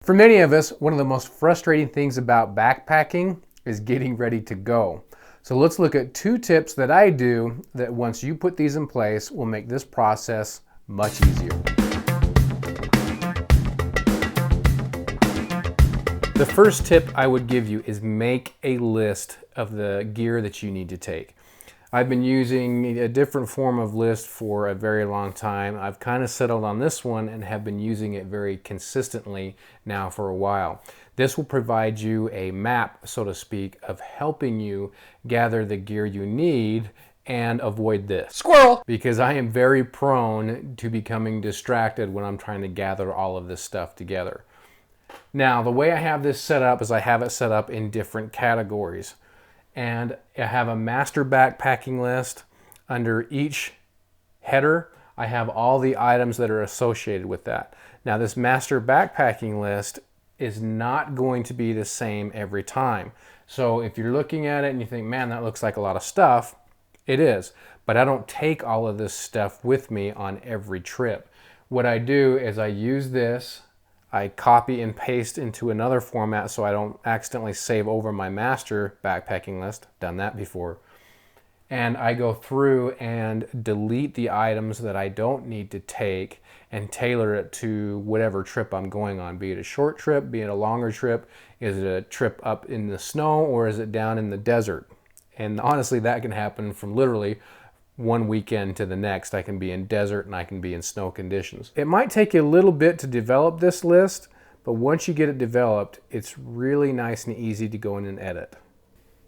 For many of us, one of the most frustrating things about backpacking is getting ready to go. So let's look at 2 tips that I do that once you put these in place will make this process much easier. The first tip I would give you is make a list of the gear that you need to take. I've been using a different form of list for a very long time. I've kind of settled on this one and have been using it very consistently now for a while. This will provide you a map, so to speak, of helping you gather the gear you need and avoid this. Squirrel! Because I am very prone to becoming distracted when I'm trying to gather all of this stuff together. Now, the way I have this set up is I have it set up in different categories. And I have a master backpacking list. Under each header, I have all the items that are associated with that. Now, this master backpacking list is not going to be the same every time. So if you're looking at it and you think, man, that looks like a lot of stuff, it is. But I don't take all of this stuff with me on every trip. What I do is I use this, I copy and paste into another format so I don't accidentally save over my master backpacking list. Done that before. And I go through and delete the items that I don't need to take and tailor it to whatever trip I'm going on. Be it a short trip, be it a longer trip. Is it a trip up in the snow or is it down in the desert? And honestly, that can happen from literally one weekend to the next. I can be in desert and I can be in snow conditions. It might take you a little bit to develop this list, but once you get it developed, it's really nice and easy to go in and edit.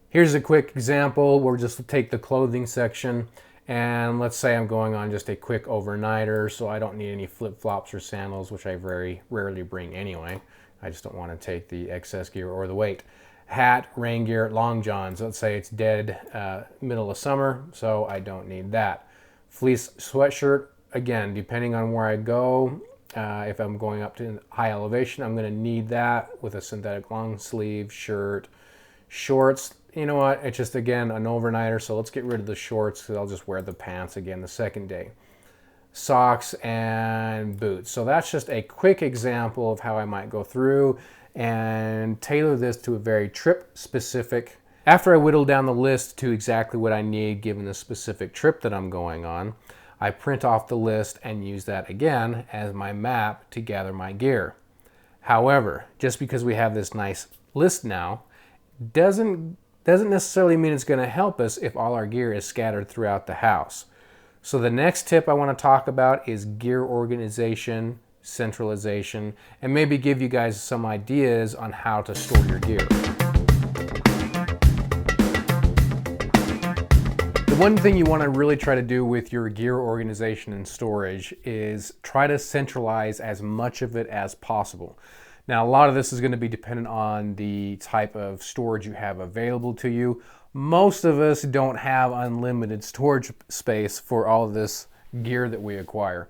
Here's a quick example. We'll just take the clothing section and let's say I'm going on just a quick overnighter, so I don't need any flip-flops or sandals, which I very rarely bring anyway. I just don't want to take the excess gear or the weight. Hat, rain gear, long johns. Let's say it's dead middle of summer, so I don't need that. Fleece sweatshirt, again, depending on where I go, if I'm going up to high elevation, I'm going to need that with a synthetic long sleeve shirt. Shorts, you know what, it's just, again, an overnighter, so let's get rid of the shorts because I'll just wear the pants again the second day. Socks and boots. So that's just a quick example of how I might go through and tailor this to a very trip specific. After I whittle down the list to exactly what I need given the specific trip that I'm going on, I print off the list and use that again as my map to gather my gear. However, just because we have this nice list now doesn't necessarily mean it's going to help us if all our gear is scattered throughout the house. So the next tip I want to talk about is gear organization, centralization, and maybe give you guys some ideas on how to store your gear. The one thing you want to really try to do with your gear organization and storage is try to centralize as much of it as possible. Now, a lot of this is going to be dependent on the type of storage you have available to you. Most of us don't have unlimited storage space for all of this gear that we acquire.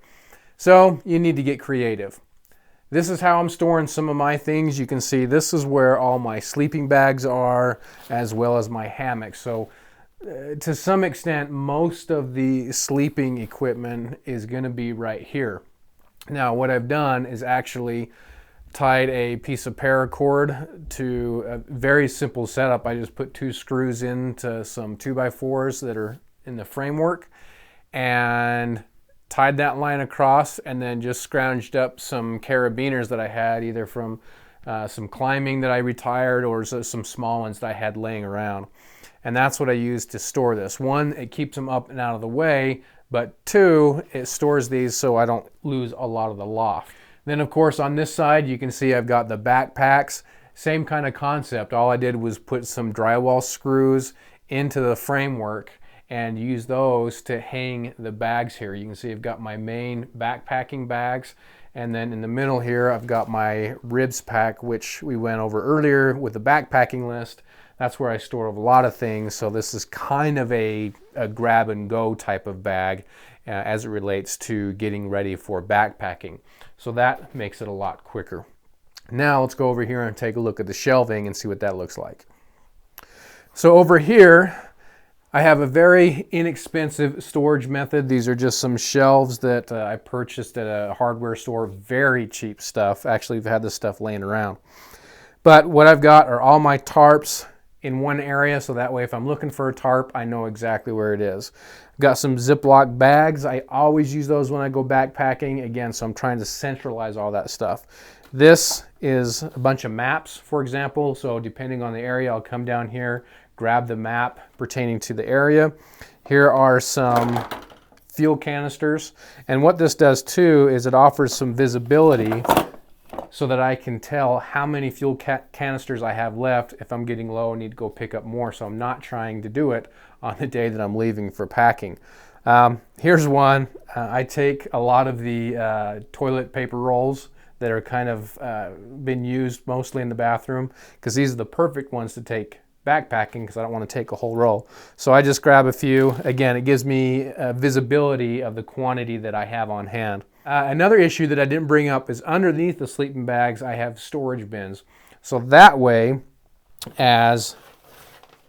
So you need to get creative. This is how I'm storing some of my things. You can see this is where all my sleeping bags are, as well as my hammock. So to some extent, most of the sleeping equipment is going to be right here. Now, what I've done is actually tied a piece of paracord to a very simple setup. I just put 2 screws into some 2x4s that are in the framework and tied that line across, and then just scrounged up some carabiners that I had either from some climbing that I retired or some small ones that I had laying around. And that's what I use to store this. 1, it keeps them up and out of the way, but 2, it stores these so I don't lose a lot of the loft. Then of course on this side you can see I've got the backpacks. Same kind of concept. All I did was put some drywall screws into the framework and use those to hang the bags here. You can see I've got my main backpacking bags, and then in the middle here I've got my ribs pack, which we went over earlier with the backpacking list. That's where I store a lot of things, so this is kind of a grab and go type of bag as it relates to getting ready for backpacking. So that makes it a lot quicker. Now let's go over here and take a look at the shelving and see what that looks like. So over here, I have a very inexpensive storage method. These are just some shelves that I purchased at a hardware store. Very cheap stuff. Actually, I've had this stuff laying around. But what I've got are all my tarps in one area, so that way if I'm looking for a tarp, I know exactly where it is. I've got some Ziploc bags. I always use those when I go backpacking. Again, so I'm trying to centralize all that stuff. This is a bunch of maps, for example. So depending on the area, I'll come down here, grab the map pertaining to the area. Here are some fuel canisters. And what this does too is it offers some visibility so that I can tell how many fuel canisters I have left. If I'm getting low, I need to go pick up more, so I'm not trying to do it on the day that I'm leaving for packing. Here's one. I take a lot of the toilet paper rolls that are kind of been used mostly in the bathroom, because these are the perfect ones to take backpacking because I don't want to take a whole roll. So I just grab a few. Again, it gives me visibility of the quantity that I have on hand. Another issue that I didn't bring up is underneath the sleeping bags, I have storage bins. So that way, as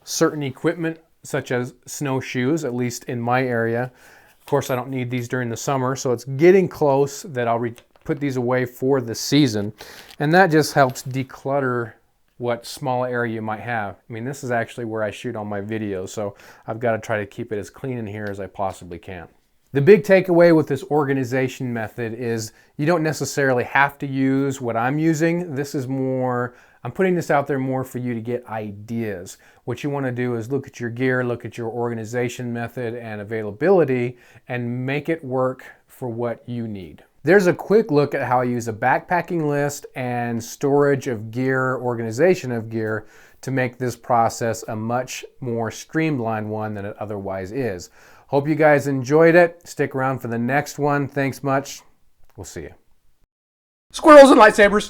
certain equipment, such as snowshoes, at least in my area, of course I don't need these during the summer, so it's getting close that I'll put these away for the season. And that just helps declutter what small area you might have. I mean, this is actually where I shoot all my videos, so I've got to try to keep it as clean in here as I possibly can. The big takeaway with this organization method is you don't necessarily have to use what I'm using. This is more, I'm putting this out there more for you to get ideas. What you want to do is look at your gear, look at your organization method and availability, and make it work for what you need. There's a quick look at how I use a backpacking list and storage of gear, organization of gear, to make this process a much more streamlined one than it otherwise is. Hope you guys enjoyed it. Stick around for the next one. Thanks much. We'll see you. Squirrels and lightsabers.